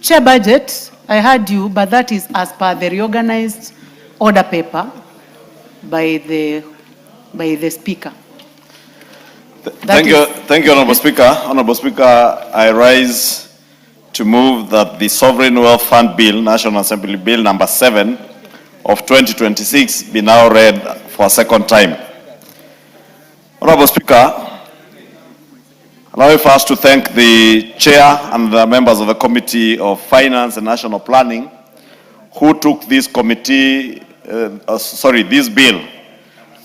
Chair, budget, I heard you, but that is as per the reorganized order paper by the Speaker. Thank you, Honourable Speaker. Honourable Speaker, I rise to move that the Sovereign Wealth Fund Bill, National Assembly Bill number 7 of 2026 be now read for a second time. Honourable Speaker, allow me first to thank the Chair and the members of the Committee of Finance and National Planning who took this this bill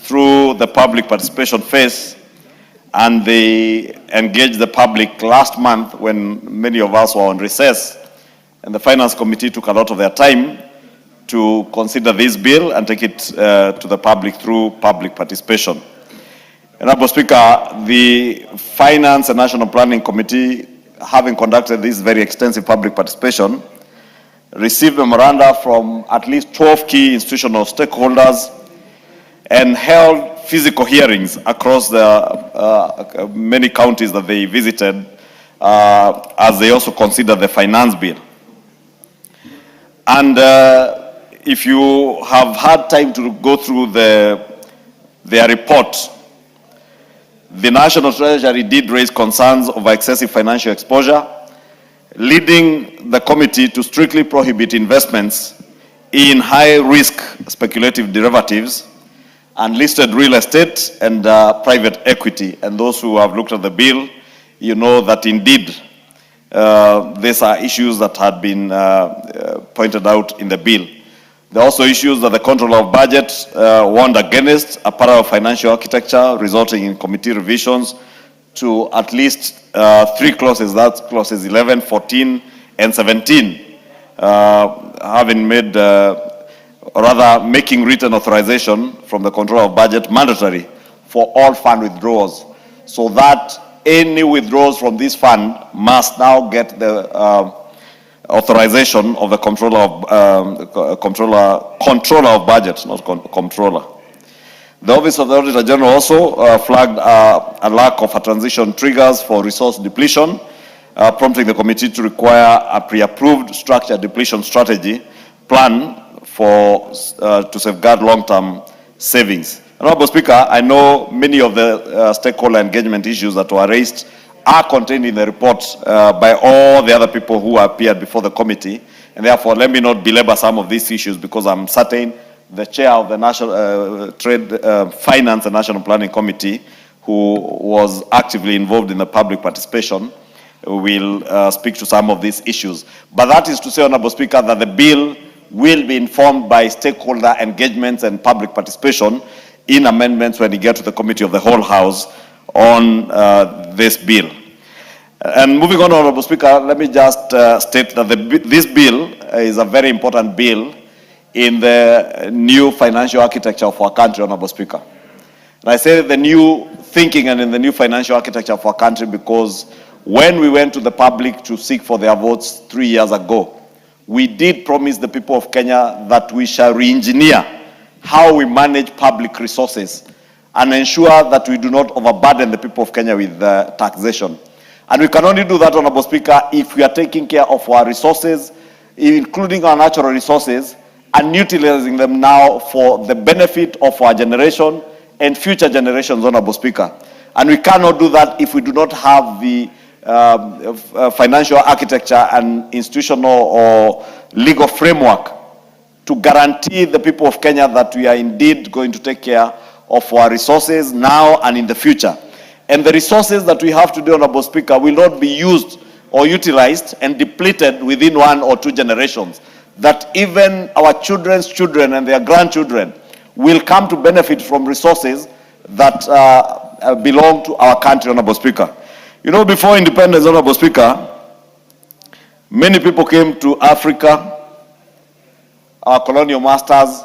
through the public participation phase, and they engaged the public last month when many of us were on recess, and the Finance Committee took a lot of their time to consider this bill and take it to the public through public participation. Honourable Speaker, the Finance and National Planning Committee, having conducted this very extensive public participation, received memoranda from at least 12 key institutional stakeholders and held physical hearings across the many counties that they visited as they also considered the finance bill. And if you have had time to go through their report, the National Treasury did raise concerns over excessive financial exposure, leading the committee to strictly prohibit investments in high-risk speculative derivatives, unlisted real estate, and private equity. And those who have looked at the bill, you know that indeed these are issues that had been pointed out in the bill. There are also issues that the Controller of Budget warned against, a parallel financial architecture resulting in committee revisions to at least 3 clauses, that's clauses 11, 14, and 17, having made, making written authorization from the Controller of Budget mandatory for all fund withdrawals, so that any withdrawals from this fund must now get the authorization of the Controller of Budget, not Controller. The Office of the Auditor General also flagged a lack of a transition triggers for resource depletion, prompting the committee to require a pre-approved structured depletion strategy plan to safeguard long-term savings. Honourable Speaker, I know many of the stakeholder engagement issues that were raised are contained in the report by all the other people who appeared before the committee, and therefore let me not belabor some of these issues, because I'm certain the chair of the National Finance and National Planning Committee, who was actively involved in the public participation, will speak to some of these issues. But that is to say, Honourable Speaker, that the bill will be informed by stakeholder engagements and public participation in amendments when we get to the Committee of the Whole House on this bill. And moving on, Honourable Speaker, let me just state that this bill is a very important bill in the new financial architecture of our country, Honourable Speaker. And I say the new thinking and in the new financial architecture of our country because when we went to the public to seek for their votes 3 years ago, we did promise the people of Kenya that we shall re-engineer how we manage public resources and ensure that we do not overburden the people of Kenya with taxation. And we can only do that, Honourable Speaker, if we are taking care of our resources, including our natural resources, and utilizing them now for the benefit of our generation and future generations, Honourable Speaker. And we cannot do that if we do not have the financial architecture and institutional or legal framework to guarantee the people of Kenya that we are indeed going to take care of our resources now and in the future. And the resources that we have today, Honourable Speaker, will not be used or utilized and depleted within 1 or 2 generations. That even our children's children and their grandchildren will come to benefit from resources that belong to our country, Honourable Speaker. You know, before independence, Honourable Speaker, many people came to Africa, our colonial masters,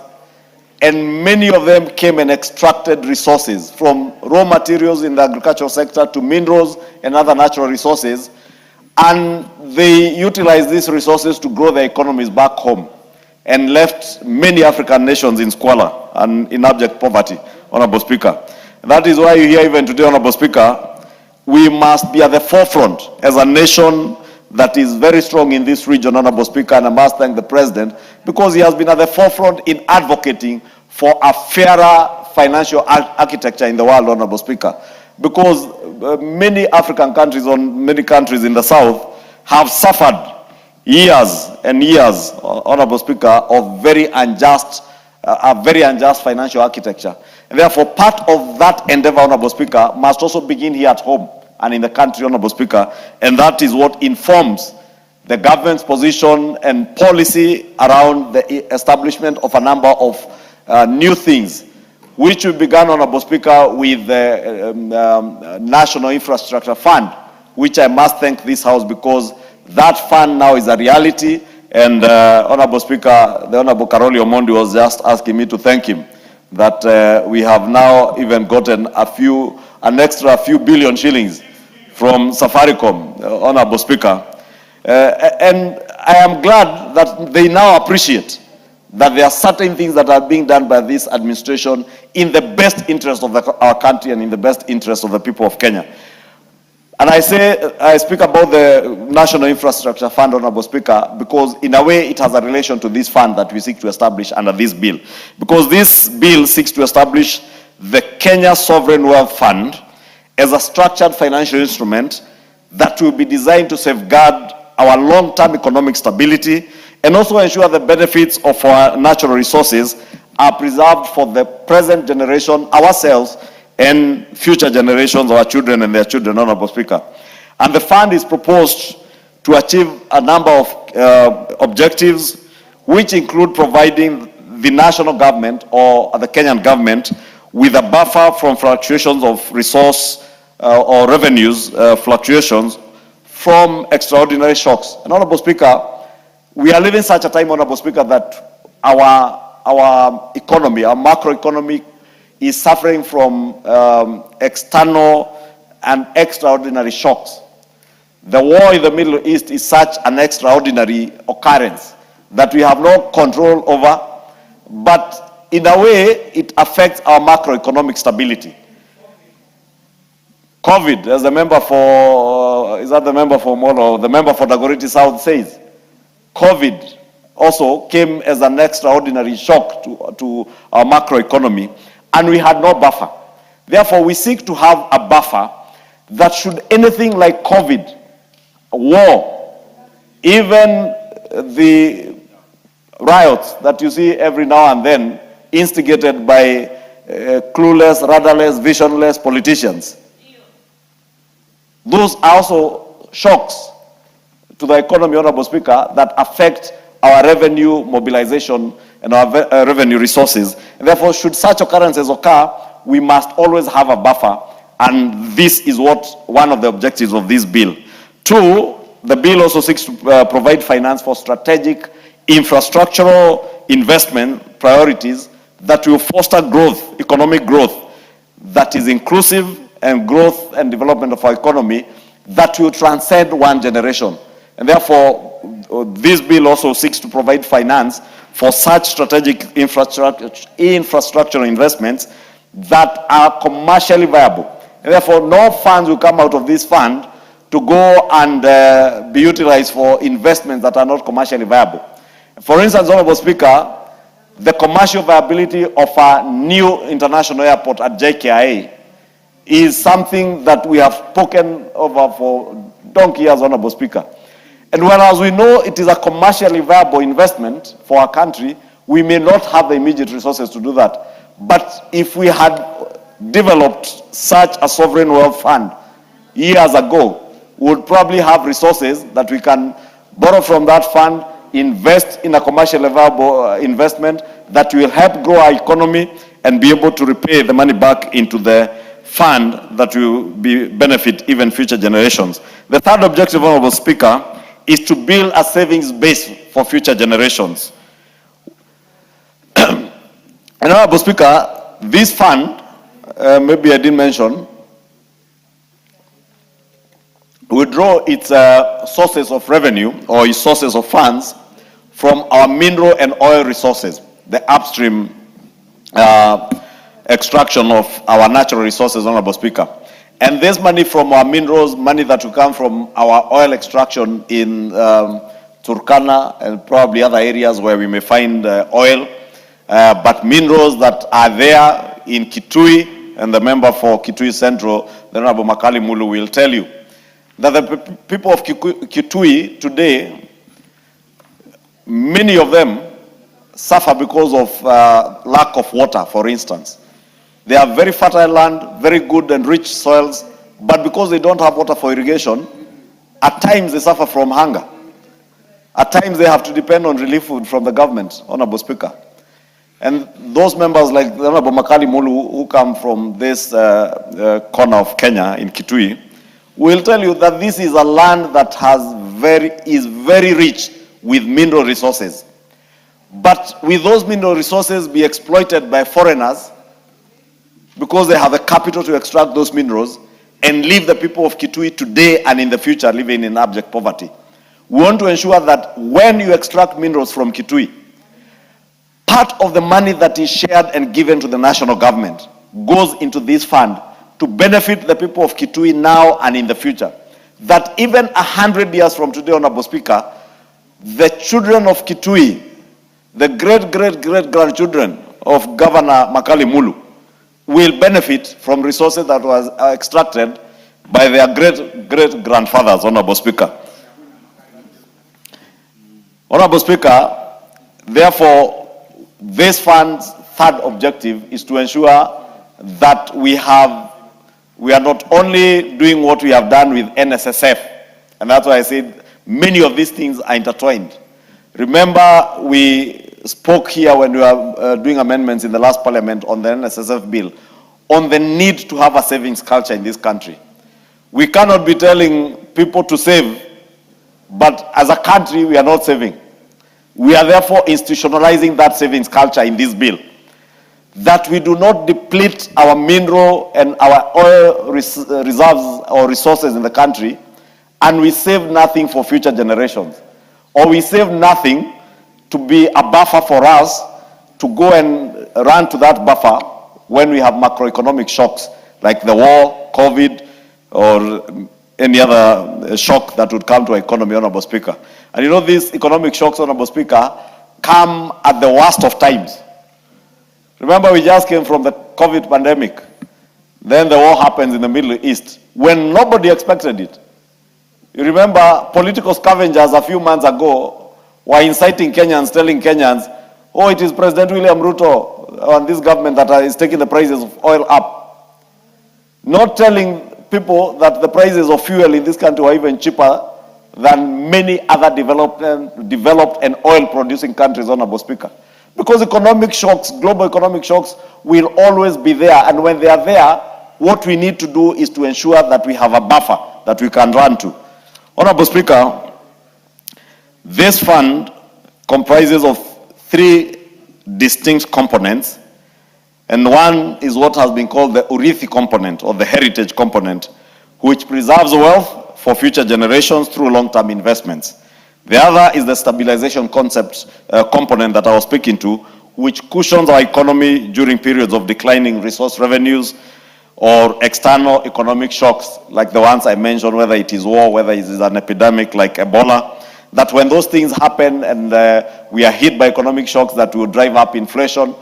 and many of them came and extracted resources from raw materials in the agricultural sector to minerals and other natural resources, and they utilized these resources to grow their economies back home and left many African nations in squalor and in abject poverty, Honourable Speaker. That is why you hear even today, Honourable Speaker, we must be at the forefront as a nation that is very strong in this region, Honorable Speaker, and I must thank the President because he has been at the forefront in advocating for a fairer financial architecture in the world, Honorable Speaker. Because many African countries, or many countries in the South, have suffered years and years, Honorable Speaker, of very unjust financial architecture. And therefore, part of that endeavor, Honorable Speaker, must also begin here at home and in the country, Honorable Speaker, and that is what informs the government's position and policy around the establishment of a number of new things, which we began, Honorable Speaker, with the National Infrastructure Fund, which I must thank this House because that fund now is a reality. And Honorable Speaker, the Honorable Karoli Omondi was just asking me to thank him that we have now even gotten an extra few billion shillings from Safaricom, Honorable Speaker. And I am glad that they now appreciate that there are certain things that are being done by this administration in the best interest of our country and in the best interest of the people of Kenya. And I speak about the National Infrastructure Fund, Honorable Speaker, because in a way it has a relation to this fund that we seek to establish under this bill. Because this bill seeks to establish the Kenya Sovereign Wealth Fund as a structured financial instrument that will be designed to safeguard our long-term economic stability and also ensure the benefits of our natural resources are preserved for the present generation, ourselves, and future generations, our children and their children, Honorable Speaker. And the fund is proposed to achieve a number of objectives, which include providing the national government or the Kenyan government with a buffer from fluctuations of resource or revenues fluctuations from extraordinary shocks. And Honorable Speaker, we are living such a time, Honorable Speaker, that our economy, our macroeconomy, is suffering from external and extraordinary shocks. The war in the Middle East is such an extraordinary occurrence that we have no control over, but in a way, it affects our macroeconomic stability. COVID, as the member for, is that the member for Molo, the member for Dagoretti South says, COVID also came as an extraordinary shock to our macroeconomy, and we had no buffer. Therefore, we seek to have a buffer that should anything like COVID, war, even the riots that you see every now and then instigated by clueless, rudderless, visionless politicians, those are also shocks to the economy, Honorable Speaker, that affect our revenue mobilization and our revenue resources. And therefore, should such occurrences occur, we must always have a buffer, and this is one of the objectives of this bill. Two, the bill also seeks to provide finance for strategic infrastructural investment priorities that will foster growth, economic growth, that is inclusive and growth and development of our economy that will transcend one generation. And therefore, this bill also seeks to provide finance for such strategic infrastructure investments that are commercially viable. And therefore, no funds will come out of this fund to go and be utilized for investments that are not commercially viable. For instance, Honorable Speaker, the commercial viability of a new international airport at JKIA is something that we have spoken over for donkey years, Honorable Speaker. And whereas we know it is a commercially viable investment for our country, we may not have the immediate resources to do that. But if we had developed such a sovereign wealth fund years ago, we would probably have resources that we can borrow from that fund, invest in a commercially viable investment that will help grow our economy and be able to repay the money back into the fund that will benefit even future generations. The third objective, Honorable Speaker, is to build a savings base for future generations. And Honorable Speaker, this fund, maybe I didn't mention, will draw its sources of revenue or its sources of funds from our mineral and oil resources, the upstream extraction of our natural resources, Honorable Speaker. And this money from our minerals, money that will come from our oil extraction in Turkana and probably other areas where we may find oil, but minerals that are there in Kitui, and the member for Kitui Central, the Honorable Makali Mulu, will tell you that the people of Kitui today, many of them suffer because of lack of water, for instance. They have very fertile land, very good and rich soils, but because they don't have water for irrigation, at times they suffer from hunger. At times they have to depend on relief food from the government, Honorable Speaker. And those members like the Honorable Makali Mulu, who come from this corner of Kenya in Kitui, will tell you that this is a land that is very rich with mineral resources. But will those mineral resources be exploited by foreigners because they have the capital to extract those minerals and leave the people of Kitui today and in the future living in abject poverty? We want to ensure that when you extract minerals from Kitui, part of the money that is shared and given to the national government goes into this fund to benefit the people of Kitui now and in the future. That even 100 years from today, Honorable Speaker, the children of Kitui, the great-great-great-grandchildren of Governor Makali Mulu, will benefit from resources that was extracted by their great-great-grandfathers, Honorable Speaker. Honorable Speaker, therefore, this fund's third objective is to ensure that we are not only doing what we have done with NSSF, and that's why I said many of these things are intertwined. Remember, we spoke here when we were doing amendments in the last parliament on the NSSF bill on the need to have a savings culture in this country. We cannot be telling people to save, but as a country, we are not saving. We are therefore institutionalizing that savings culture in this bill, that we do not deplete our mineral and our oil reserves or resources in the country, and we save nothing for future generations. Or we save nothing to be a buffer for us to go and run to that buffer when we have macroeconomic shocks like the war, COVID, or any other shock that would come to our economy, Honorable Speaker. And you know, these economic shocks, Honorable Speaker, come at the worst of times. Remember, we just came from the COVID pandemic. Then the war happens in the Middle East when nobody expected it. You remember, political scavengers a few months ago were inciting Kenyans, telling Kenyans, oh, it is President William Ruto and this government that is taking the prices of oil up. Not telling people that the prices of fuel in this country are even cheaper than many other developed and oil-producing countries, Honorable Speaker. Because economic shocks, global economic shocks, will always be there. And when they are there, what we need to do is to ensure that we have a buffer that we can run to. Honorable Speaker, this fund comprises of three distinct components, and one is what has been called the Urithi component, or the heritage component, which preserves wealth for future generations through long-term investments. The other is the stabilization concept component that I was speaking to, which cushions our economy during periods of declining resource revenues or external economic shocks like the ones I mentioned, whether it is war, whether it is an epidemic like Ebola, that when those things happen and we are hit by economic shocks that will drive up inflation,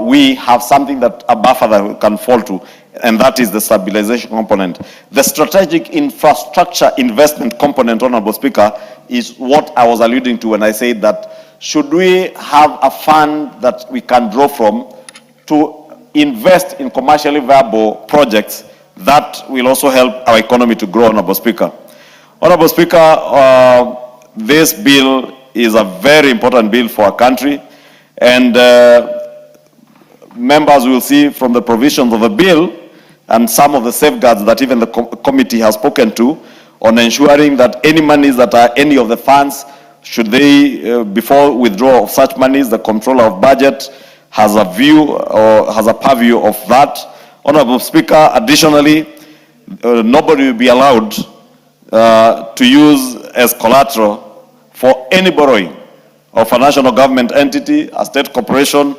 we have something that a buffer that we can fall to, and that is the stabilization component. The strategic infrastructure investment component, Honorable Speaker, is what I was alluding to when I said that should we have a fund that we can draw from to invest in commercially viable projects that will also help our economy to grow, Honorable Speaker. Honorable Speaker, this bill is a very important bill for our country, and members will see from the provisions of the bill and some of the safeguards that even the committee has spoken to on ensuring that any monies that are any of the funds, should they, before withdrawal of such monies, the controller of budget has a view or has a purview of that. Honorable Speaker, additionally, nobody will be allowed to use as collateral for any borrowing of a national government entity, a state corporation,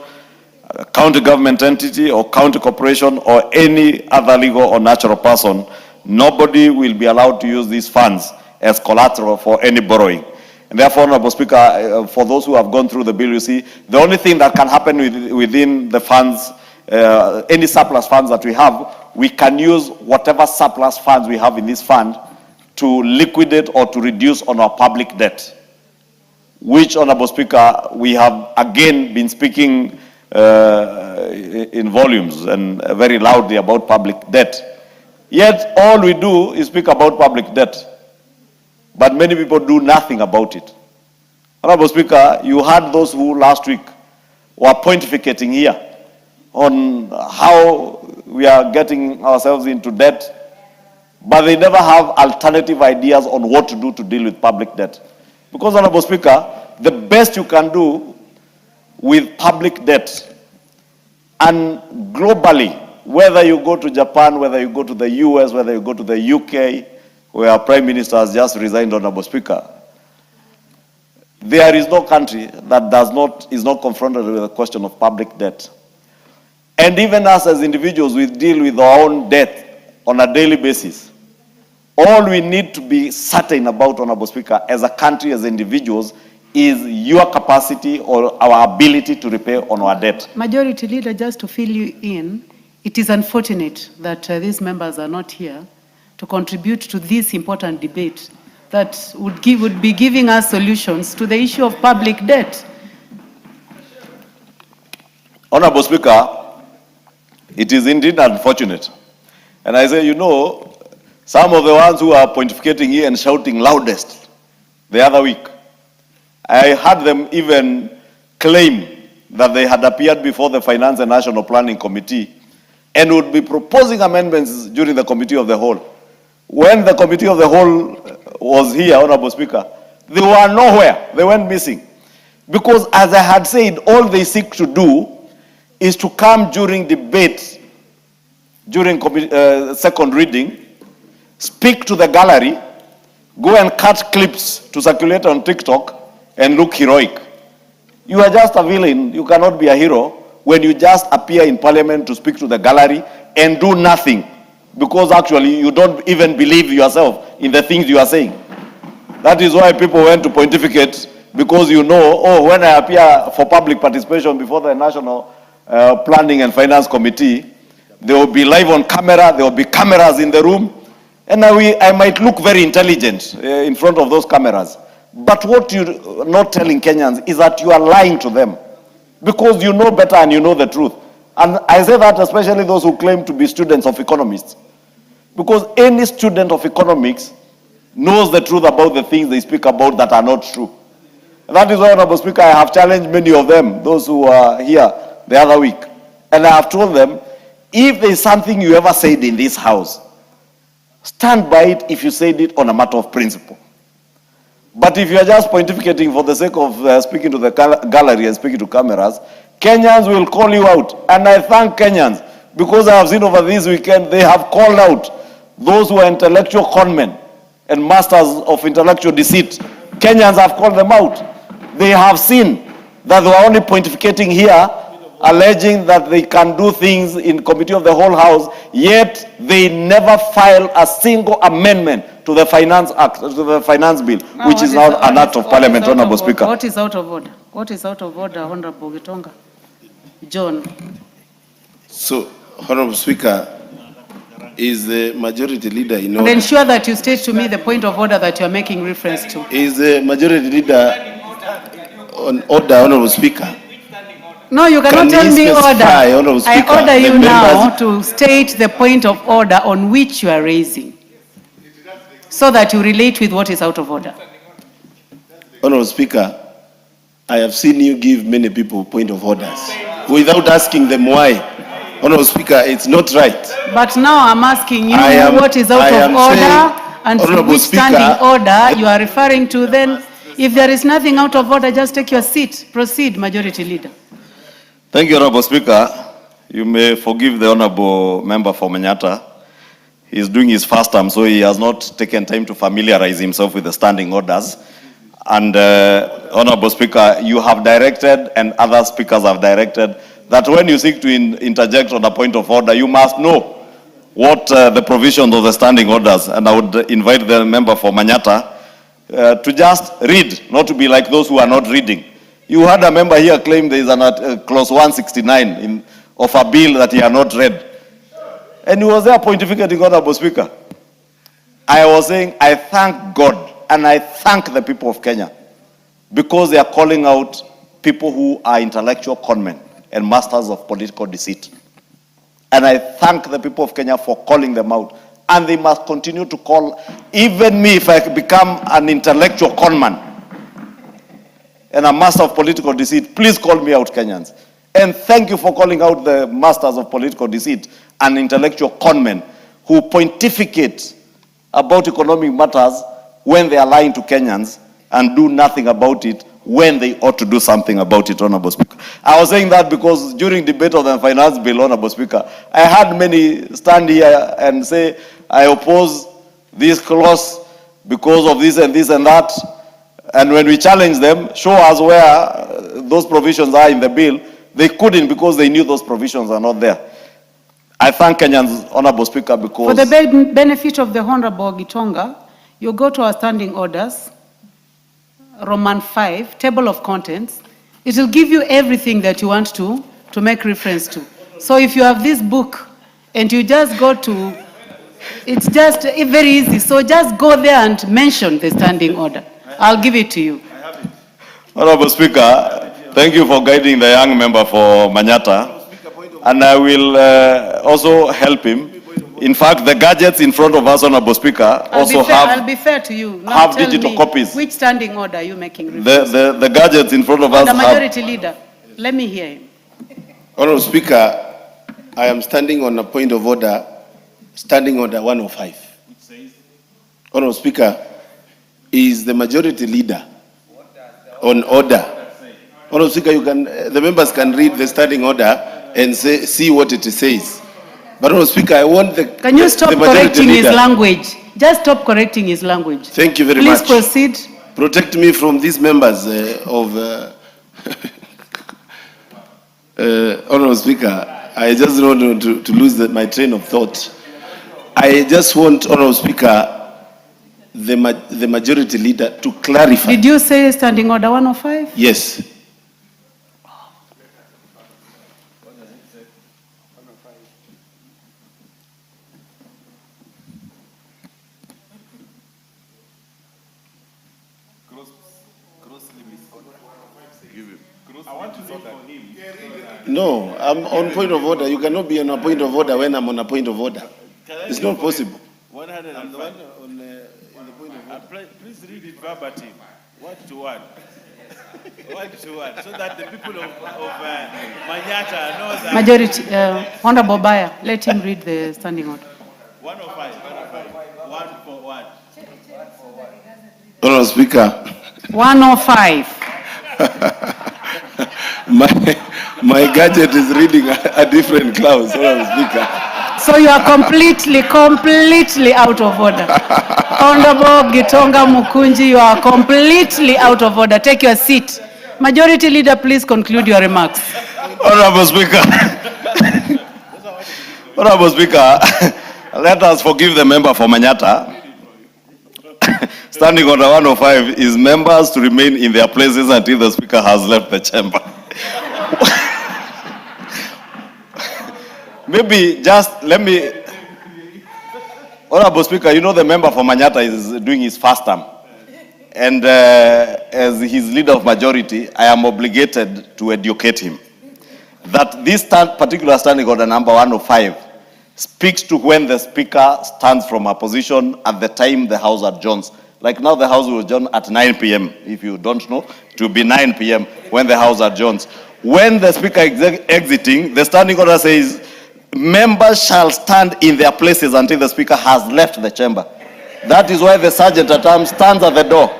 county government entity or county corporation or any other legal or natural person, nobody will be allowed to use these funds as collateral for any borrowing. And therefore, Honorable Speaker, for those who have gone through the bill, you see, the only thing that can happen within the funds, any surplus funds that we have, we can use whatever surplus funds we have in this fund to liquidate or to reduce on our public debt, which, Honorable Speaker, we have again been speaking in volumes and very loudly about public debt. Yet all we do is speak about public debt, but many people do nothing about it. Honorable Speaker, you heard those who last week were pontificating here on how we are getting ourselves into debt, but they never have alternative ideas on what to do to deal with public debt. Because, Honorable Speaker, the best you can do with public debt, and globally, whether you go to Japan, whether you go to the US, whether you go to the UK, where our Prime Minister has just resigned, Honorable Speaker, there is no country that is not confronted with the question of public debt. And even us as individuals, we deal with our own debt on a daily basis. All we need to be certain about, Honorable Speaker, as a country, as individuals, is your capacity or our ability to repay on our debt. Majority Leader, just to fill you in, it is unfortunate that these members are not here to contribute to this important debate that would be giving us solutions to the issue of public debt. Honorable Speaker, it is indeed unfortunate. And I say, you know, some of the ones who are pontificating here and shouting loudest the other week, I heard them even claim that they had appeared before the Finance and National Planning Committee and would be proposing amendments during the Committee of the Whole. When the Committee of the Whole was here, Honorable Speaker, they were nowhere. They went missing. Because as I had said, all they seek to do is to come during debate, during second reading, speak to the gallery, go and cut clips to circulate on TikTok, and look heroic. You are just a villain. You cannot be a hero when you just appear in Parliament to speak to the gallery and do nothing, because actually you don't even believe yourself in the things you are saying. That is why people went to pontificate, because you know, oh, when I appear for public participation before the National Planning and Finance Committee, they will be live on camera, there will be cameras in the room, and I might look very intelligent in front of those cameras. But what you're not telling Kenyans is that you are lying to them, because you know better and you know the truth. And I say that especially those who claim to be students of economists, because any student of economics knows the truth about the things they speak about that are not true. And that is why, Honorable Speaker, I have challenged many of them, those who were here the other week, and I have told them, if there is something you ever said in this house, stand by it if you said it on a matter of principle. But if you are just pontificating for the sake of speaking to the gallery and speaking to cameras, Kenyans will call you out. And I thank Kenyans, because I have seen over this weekend, they have called out those who are intellectual conmen and masters of intellectual deceit. Kenyans have called them out. They have seen that they are only pontificating here, alleging that they can do things in Committee of the Whole House, yet they never file a single amendment to the Finance Act, to the Finance Bill, now, which is now an act of Parliament, Honorable Speaker. What is out of order? What is out of order, Honorable Gitonga? John. So, Honorable Speaker, is the Majority Leader in order? And ensure that you state to me the point of order that you are making reference to. Is the Majority Leader on order, Honorable Speaker? No, you cannot tell me order. I order you now to state the point of order on which you are raising, so that you relate with what is out of order. Honorable Speaker, I have seen you give many people point of orders without asking them why. Honorable Speaker, it's not right. But now I'm asking you what is out of order and for which standing order you are referring to. Then, if there is nothing out of order, just take your seat. Proceed, Majority Leader. Thank you, Honorable Speaker. You may forgive the Honorable Member for Manyatta. He's doing his first term, so he has not taken time to familiarize himself with the standing orders. And Honorable Speaker, you have directed and other speakers have directed that when you seek to interject on a point of order, you must know what the provisions of the standing orders, and I would invite the member for Manyata to just read, not to be like those who are not reading. You had a member here claim there is clause 169 of a bill that he had not read. And he was there pontificating, Honorable Speaker. I was saying, I thank God and I thank the people of Kenya because they are calling out people who are intellectual conmen and masters of political deceit. And I thank the people of Kenya for calling them out. And they must continue to call, even me, if I become an intellectual conman and a master of political deceit, please call me out, Kenyans. And thank you for calling out the masters of political deceit and intellectual conmen who pontificate about economic matters when they are lying to Kenyans and do nothing about it when they ought to do something about it, Honorable Speaker. I was saying that because during debate of the finance bill, Honorable Speaker, I had many stand here and say, I oppose this clause because of this and this and that. And when we challenge them, show us where those provisions are in the bill, they couldn't because they knew those provisions are not there. I thank Kenyans, Honorable Speaker, because... For the benefit of the Honorable Gitonga, you go to our standing orders, Roman 5, table of contents. It will give you everything that you want to make reference to. So if you have this book and you just go to, it's just very easy. So just go there and mention the standing order. I'll give it to you. Honorable Speaker, thank you for guiding the young member for Manyata. And I will also help him. In fact, the gadgets in front of us, Honorable Speaker, I'll be fair to you. Now have digital copies. Which standing order are you making reference to? The gadgets in front of us the majority leader. Let me hear him. Honorable Speaker, I am standing on a point of order, standing order 105. Honorable Speaker, is the majority leader on order. Honorable Speaker, the members can read the standing order and see what it says. But Honorable Speaker, I want the Can you stop correcting his language? Just stop correcting his language. Thank you very much. Please proceed. Protect me from these members of... Honorable Speaker, I just don't want to lose my train of thought. I just want, Honorable Speaker, the majority leader to clarify. Did you say standing order 105? Yes. No, I'm on point of order. You cannot be on a point of order when I'm on a point of order. It's not possible. 101 in the point of order. Please read it verbatim, word to word. Word to word, so that the people of Manyata know that... Majority, Honorable Baya, let him read the standing order. 105, word for word. Honorable Speaker. 105. My gadget is reading a different clause, Honorable Speaker. So you are completely out of order. Honorable Gitonga Mukunji, you are completely out of order. Take your seat. Majority Leader, please conclude your remarks. Honorable Speaker. Honorable Speaker, let us forgive the member for Manyata. Standing order 105 is members to remain in their places until the Speaker has left the chamber. Maybe just let me... Honorable Speaker, you know the member for Manyata is doing his first term. And as his leader of majority, I am obligated to educate him that this particular standing order number 105 speaks to when the Speaker stands from a position at the time the House adjourns. Like now the House will adjourn at 9 p.m. If you don't know, it will be 9 p.m. when the House adjourns. When the Speaker is exiting, the standing order says, members shall stand in their places until the Speaker has left the chamber. That is why the sergeant at arms stands at the door,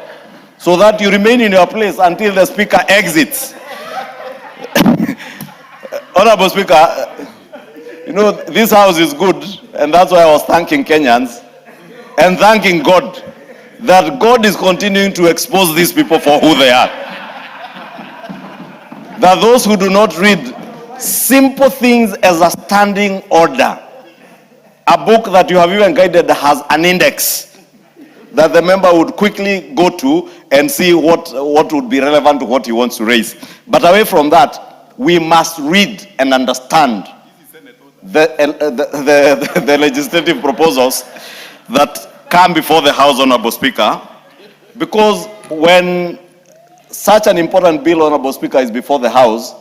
so that you remain in your place until the Speaker exits. Honorable Speaker, you know, this House is good, and that's why I was thanking Kenyans and thanking God that God is continuing to expose these people for who they are. That those who do not read Simple things as a standing order. A book that you have even guided has an index that the member would quickly go to and see what would be relevant to what he wants to raise. But away from that, we must read and understand the legislative proposals that come before the House, Honorable Speaker, because when such an important bill, Honorable Speaker, is before the House,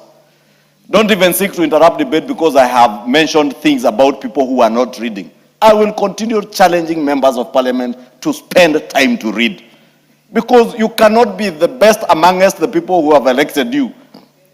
don't even seek to interrupt debate because I have mentioned things about people who are not reading. I will continue challenging members of parliament to spend time to read. Because you cannot be the best amongst the people who have elected you.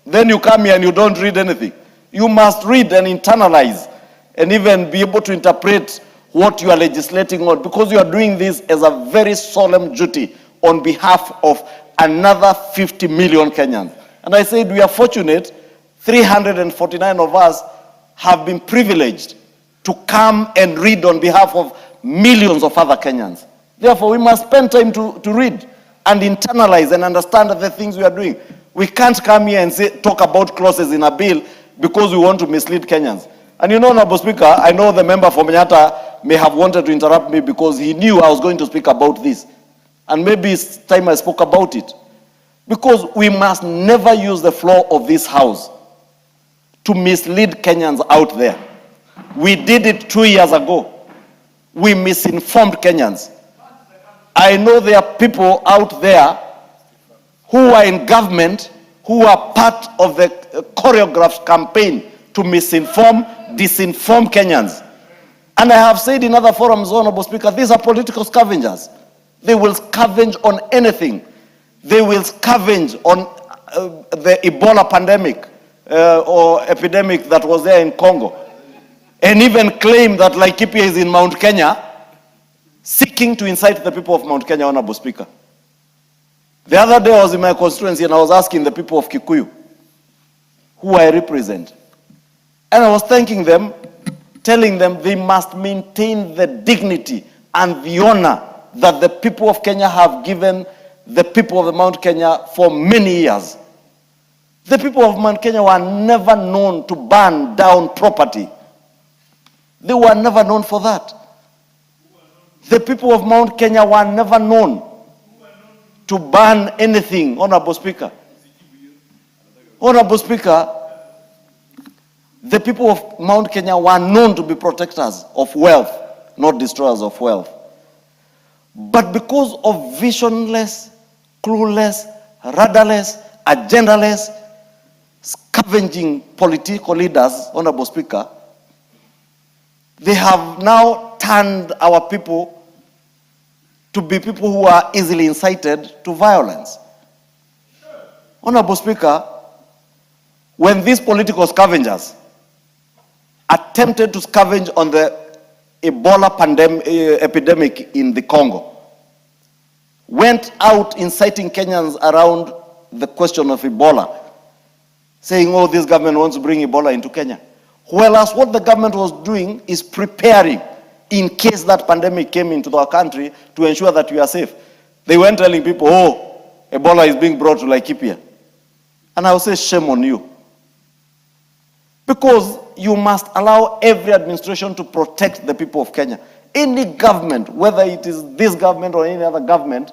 Then you come here and you don't read anything. You must read and internalize and even be able to interpret what you are legislating on, because you are doing this as a very solemn duty on behalf of another 50 million Kenyans. And I said we are fortunate, 349 of us have been privileged to come and read on behalf of millions of other Kenyans. Therefore, we must spend time to read and internalize and understand the things we are doing. We can't come here and talk about clauses in a bill because we want to mislead Kenyans. And you know, Honorable Speaker, I know the member from Manyata may have wanted to interrupt me because he knew I was going to speak about this. And maybe it's time I spoke about it. Because we must never use the floor of this House to mislead Kenyans out there. We did it 2 years ago. We misinformed Kenyans. I know there are people out there who are in government who are part of the choreographed campaign to misinform, disinform Kenyans. And I have said in other forums, Honorable Speaker, these are political scavengers. They will scavenge on anything. They will scavenge on the Ebola pandemic or epidemic that was there in Congo. And even claim that Laikipia is in Mount Kenya, seeking to incite the people of Mount Kenya, Honorable Speaker. The other day I was in my constituency and I was asking the people of Kikuyu, who I represent. And I was thanking them, telling them they must maintain the dignity and the honor that the people of Kenya have given the people of the Mount Kenya for many years. The people of Mount Kenya were never known to burn down property. They were never known for that. The people of Mount Kenya were never known to ban anything, Honorable Speaker. Honorable Speaker, the people of Mount Kenya were known to be protectors of wealth, not destroyers of wealth. But because of visionless, clueless, rudderless, agendaless, scavenging political leaders, Honorable Speaker, they have now turned our people to be people who are easily incited to violence. Honorable Speaker, when these political scavengers attempted to scavenge on the Ebola epidemic in the Congo, went out inciting Kenyans around the question of Ebola, saying, oh, this government wants to bring Ebola into Kenya. Whereas what the government was doing is preparing in case that pandemic came into our country to ensure that we are safe. They weren't telling people, oh, Ebola is being brought to Laikipia. And I will say, shame on you. Because you must allow every administration to protect the people of Kenya. Any government, whether it is this government or any other government,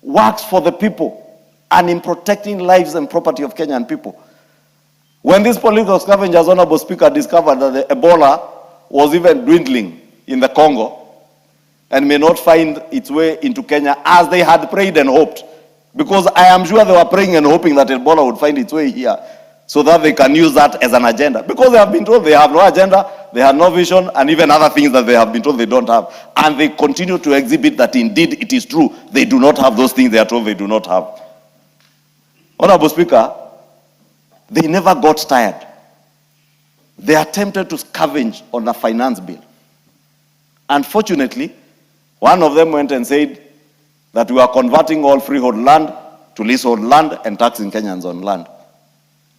works for the people and in protecting lives and property of Kenyan people. When these political scavengers, Honorable Speaker, discovered that the Ebola was even dwindling in the Congo and may not find its way into Kenya as they had prayed and hoped, because I am sure they were praying and hoping that Ebola would find its way here so that they can use that as an agenda. Because they have been told they have no agenda, they have no vision, and even other things that they have been told they don't have. And they continue to exhibit that indeed it is true. They do not have those things they are told they do not have. Honorable Speaker, they never got tired. They attempted to scavenge on a finance bill. Unfortunately, one of them went and said that we are converting all freehold land to leasehold land and taxing Kenyans on land.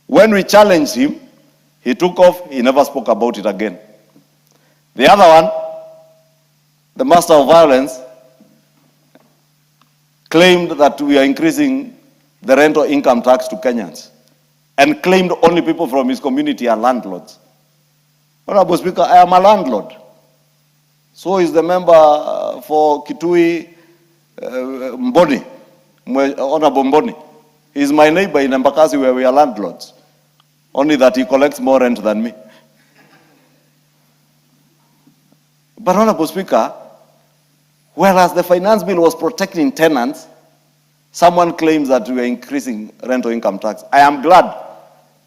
When we challenged him, he took off, he never spoke about it again. The other one, the master of violence, claimed that we are increasing the rental income tax to Kenyans. and claimed only people from his community are landlords. Honorable Speaker, I am a landlord. So is the member for Kitui, Mboni, Honorable Mboni. He is my neighbor in Embakasi where we are landlords. Only that he collects more rent than me. But Honorable Speaker, whereas the finance bill was protecting tenants, someone claims that we are increasing rental income tax. I am glad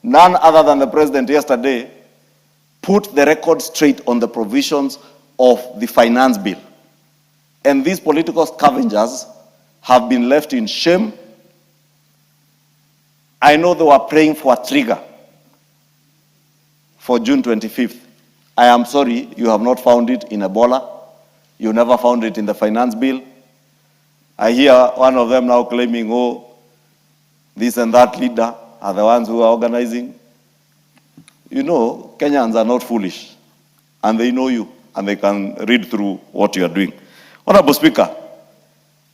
none other than the president yesterday put the record straight on the provisions of the finance bill. And these political scavengers have been left in shame. I know they were praying for a trigger for June 25th. I am sorry, you have not found it in Ebola. You never found it in the finance bill. I hear one of them now claiming, oh, this and that leader are the ones who are organizing. You know, Kenyans are not foolish, and they know you, and they can read through what you are doing. Honorable Speaker,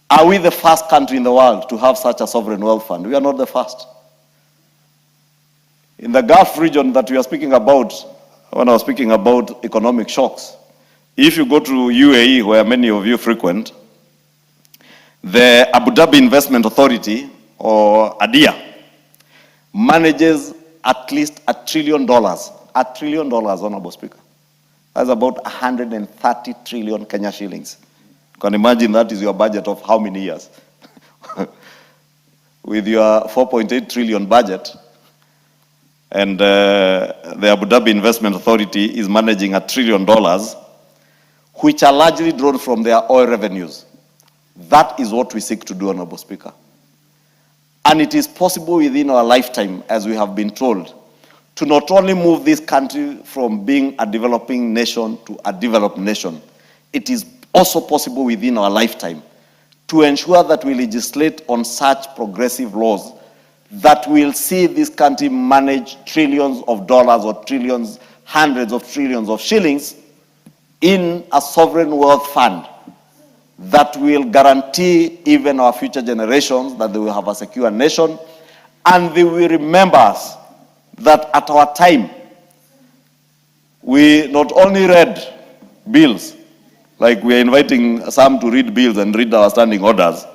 are we the first country in the world to have such a sovereign wealth fund? We are not the first. In the Gulf region that we are speaking about, when I was speaking about economic shocks, if you go to UAE, where many of you frequent, the Abu Dhabi Investment Authority, or ADIA, manages at least $1 trillion. $1 trillion, Honorable Speaker. That's about 130 trillion Kenya shillings. You can imagine that is your budget of how many years? With your 4.8 trillion budget, and the Abu Dhabi Investment Authority is managing $1 trillion, which are largely drawn from their oil revenues. That is what we seek to do, Honorable Speaker. And it is possible within our lifetime, as we have been told, to not only move this country from being a developing nation to a developed nation, it is also possible within our lifetime to ensure that we legislate on such progressive laws that will see this country manage trillions of dollars or trillions, hundreds of trillions of shillings in a sovereign wealth fund that will guarantee even our future generations that they will have a secure nation, and they will remember us that at our time, we not only read bills, like we are inviting some to read bills and read our standing orders,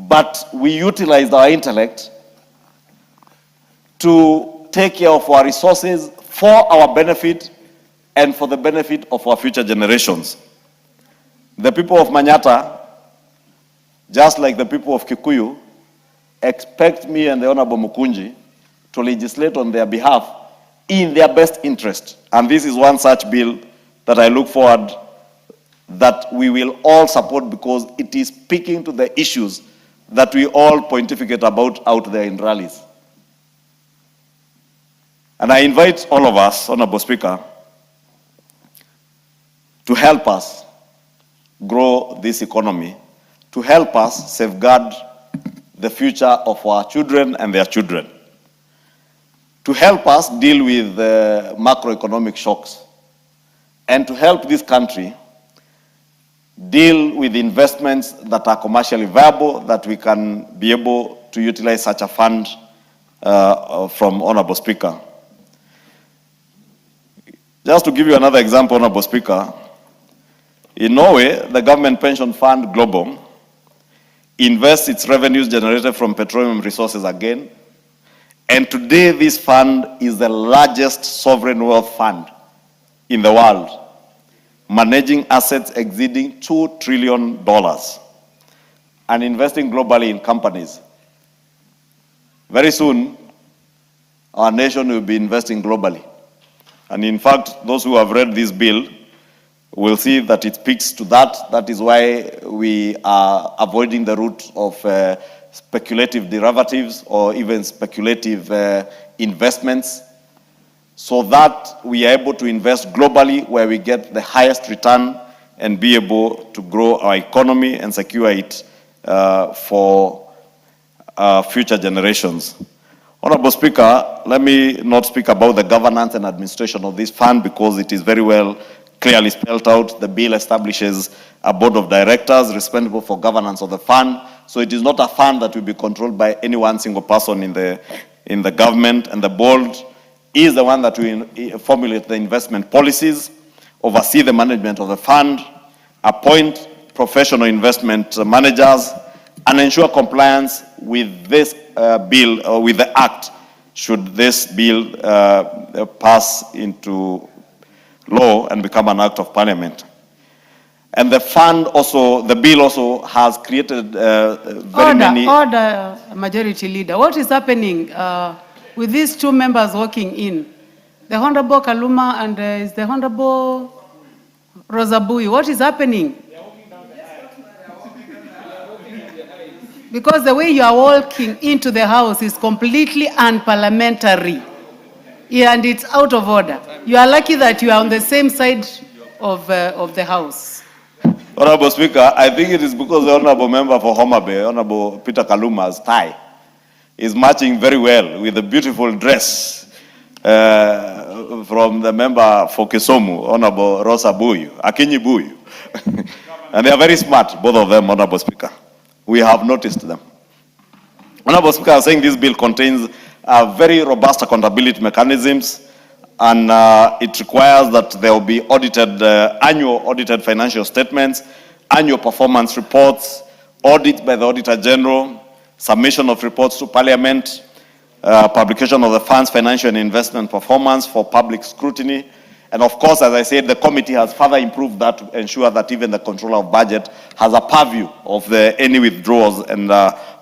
but we utilized our intellect to take care of our resources for our benefit and for the benefit of our future generations. The people of Manyata, just like the people of Kikuyu, expect me and the Honorable Mukunji to legislate on their behalf in their best interest. And this is one such bill that I look forward that we will all support, because it is speaking to the issues that we all pontificate about out there in rallies. And I invite all of us, Honorable Speaker, to help us grow this economy, to help us safeguard the future of our children and their children, to help us deal with macroeconomic shocks, and to help this country deal with investments that are commercially viable, that we can be able to utilize such a fund from Honorable Speaker. Just to give you another example, Honorable Speaker, in Norway, the government pension fund Global invests its revenues generated from petroleum resources again. And today, this fund is the largest sovereign wealth fund in the world, managing assets exceeding $2 trillion and investing globally in companies. Very soon, our nation will be investing globally. And in fact, those who have read this bill will see that it speaks to that. That is why we are avoiding the route of speculative derivatives or even speculative investments, so that we are able to invest globally where we get the highest return and be able to grow our economy and secure it for future generations. Honorable Speaker, let me not speak about the governance and administration of this fund, because it is very well clearly spelled out. The bill establishes a board of directors responsible for governance of the fund. So it is not a fund that will be controlled by any one single person in the in the government, and the board is the one that will formulate the investment policies, oversee the management of the fund, appoint professional investment managers, and ensure compliance with this bill, or with the act, should this bill pass into law and become an act of parliament. And the fund also, the bill also has created many... Order, Majority Leader. What is happening with these two members walking in? The Honorable Kaluma and is the Honorable Rosabui. What is happening? Because the way you are walking into the house is completely unparliamentary. Yeah, and it's out of order. You are lucky that you are on the same side of the house. Honorable Speaker, I think it is because the Honorable Member for Homa Bay, Honorable Peter Kaluma's tie is matching very well with the beautiful dress from the member for Kisumu, Honorable Rosa Buyu, Akinyi Buyu. And they are very smart, both of them, Honorable Speaker. We have noticed them. Honorable Speaker, I was saying this bill contains very robust accountability mechanisms, and it requires that there will be audited, annual audited financial statements, annual performance reports, audit by the Auditor General, submission of reports to Parliament, publication of the fund's financial and investment performance for public scrutiny. And of course, as I said, the committee has further improved that to ensure that even the controller of budget has a purview of any withdrawals and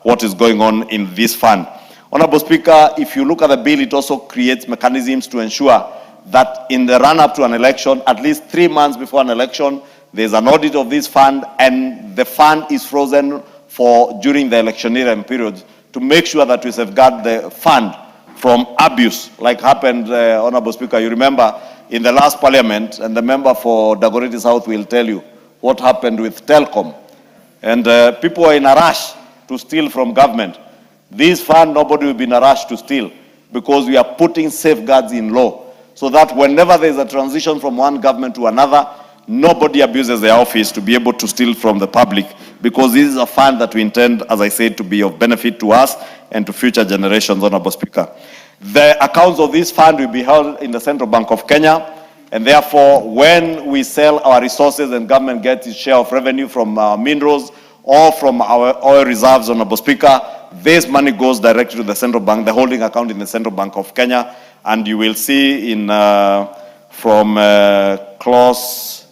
what is going on in this fund. Honorable Speaker, if you look at the bill, it also creates mechanisms to ensure that in the run-up to an election, at least 3 months before an election, there's an audit of this fund, and the fund is frozen for during the electioneering period to make sure that we safeguard the fund from abuse, like happened, Honorable Speaker. You remember in the last parliament, and the member for Dagoretti South will tell you what happened with Telcom. And people were in a rush to steal from government. This fund, nobody will be in a rush to steal, because we are putting safeguards in law so that whenever there is a transition from one government to another, nobody abuses their office to be able to steal from the public, because this is a fund that we intend, as I said, to be of benefit to us and to future generations, Honorable Speaker. The accounts of this fund will be held in the Central Bank of Kenya, and therefore, when we sell our resources and government gets its share of revenue from our minerals or from our oil reserves, Honorable Speaker, this money goes directly to the Central Bank, the holding account in the Central Bank of Kenya, and you will see in from clause,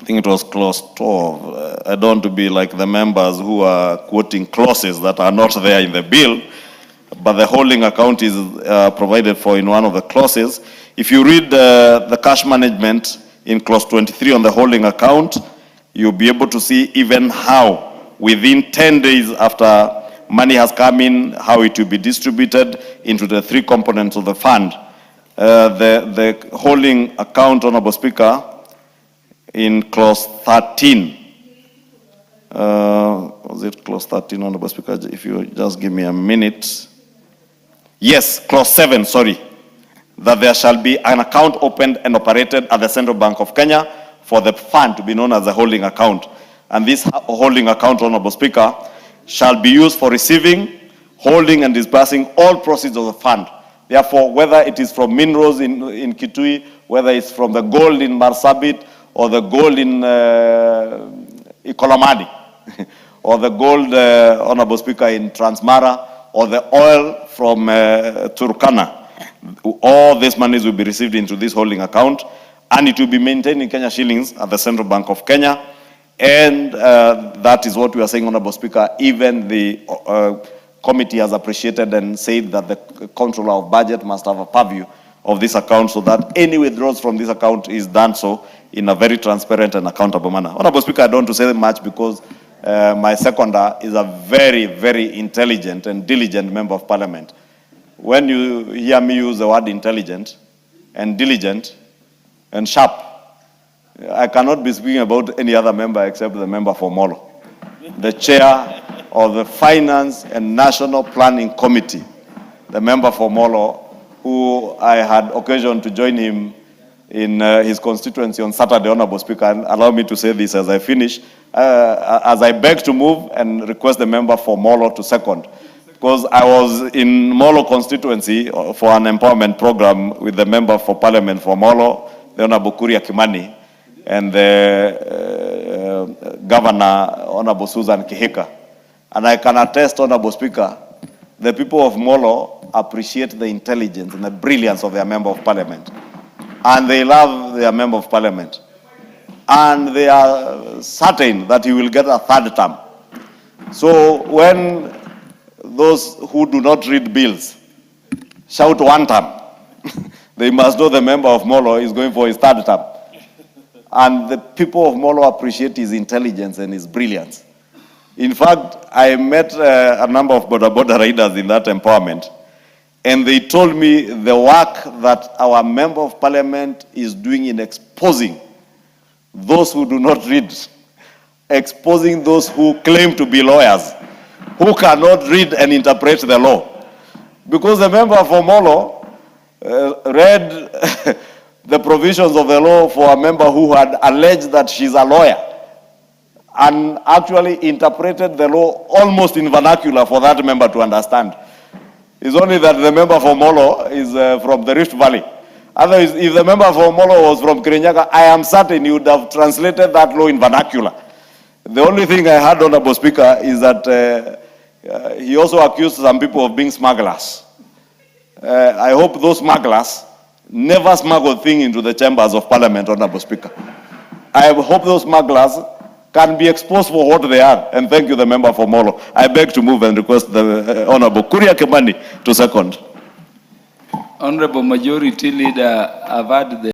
I think it was clause 12. I don't want to be like the members who are quoting clauses that are not there in the bill, but the holding account is provided for in one of the clauses. If you read the cash management in clause 23 on the holding account, you'll be able to see even how within 10 days after money has come in, how it will be distributed into the 3 components of the fund. The holding account, Honorable Speaker, in clause 13, was it clause 13, Honorable Speaker? If you just give me a minute. Yes, clause 7, sorry. That there shall be an account opened and operated at the Central Bank of Kenya for the fund to be known as a holding account. And this holding account, Honorable Speaker, shall be used for receiving, holding, and disbursing all proceeds of the fund. Therefore, whether it is from minerals in Kitui, whether it's from the gold in Marsabit, or the gold in Ikolomani, or the gold, Honorable Speaker, in Transmara, or the oil from Turkana, all these monies will be received into this holding account, and it will be maintained in Kenya shillings at the Central Bank of Kenya. And that is what we are saying, Honorable Speaker. Even the committee has appreciated and said that the controller of budget must have a purview of this account, so that any withdrawals from this account is done so in a very transparent and accountable manner. Honorable Speaker, I don't want to say much because my seconder is a very, very intelligent and diligent member of Parliament. When you hear me use the word intelligent and diligent and sharp, I cannot be speaking about any other member except the member for Molo, the chair of the Finance and National Planning Committee, the member for Molo, who I had occasion to join him in his constituency on Saturday, Honorable Speaker. And allow me to say this as I finish. As I beg to move and request the member for Molo to second, because I was in Molo constituency for an empowerment program with the member for parliament for Molo, the Honorable Kimani, and the governor, Honorable Susan Kihika. And I can attest, Honorable Speaker, the people of Molo appreciate the intelligence and the brilliance of their member of parliament. And they love their member of parliament. And they are certain that he will get a third term. So when those who do not read bills shout one term, they must know the member of Molo is going for his third term. And the people of Molo appreciate his intelligence and his brilliance. In fact, I met a number of border riders in that empowerment, and they told me the work that our member of parliament is doing in exposing those who do not read, exposing those who claim to be lawyers, who cannot read and interpret the law. Because the member for Molo read the provisions of the law for a member who had alleged that she's a lawyer, and actually interpreted the law almost in vernacular for that member to understand. It's only that the member for Molo is from the Rift Valley. Otherwise, if the member for Molo was from Kirinyaga, I am certain he would have translated that law in vernacular. The only thing I heard, Honorable Speaker, is that he also accused some people of being smugglers. I hope those smugglers never smuggle things into the chambers of parliament, Honorable Speaker. I hope those smugglers can be exposed for what they are. And thank you, the member for Molo. I beg to move and request the Honorable Kimani to second. Honorable Majority Leader, I've had the